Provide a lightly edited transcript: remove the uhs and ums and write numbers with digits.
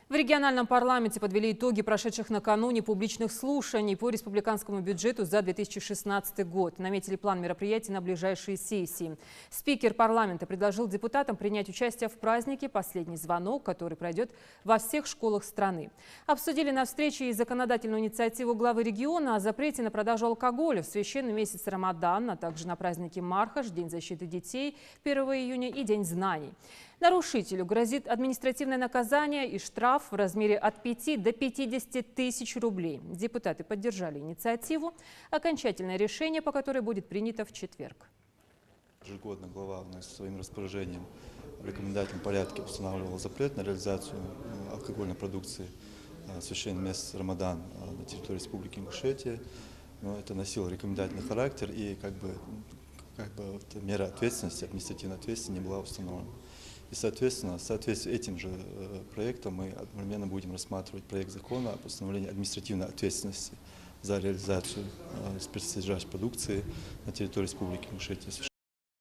В региональном парламенте подвели итоги прошедших накануне публичных слушаний по республиканскому бюджету за 2016 год. Наметили план мероприятий на ближайшие сессии. Спикер парламента предложил депутатам принять участие в празднике «Последний звонок», который пройдет во всех школах страны. Обсудили на встрече и законодательную инициативу главы региона о запрете на продажу алкоголя в священный месяц Рамадан, а также на праздники Мархаш, День защиты детей 1 июня и День знаний. Нарушителю грозит административное наказание и штраф в размере от 5 до 50 тысяч рублей. Депутаты поддержали инициативу. Окончательное решение, по которой будет принято в четверг. Ежегодно глава у нас своим распоряжением в рекомендательном порядке устанавливал запрет на реализацию алкогольной продукции в священный месяц Рамадан на территории Республики Ингушетия. Но это носило рекомендательный характер, и мера ответственности, административной ответственности не была установлена. И, соответственно, в соответствии с этим же проектом мы одновременно будем рассматривать проект закона об установлении административной ответственности за реализацию спиртосодержащей продукции на территории Республики Ингушетия.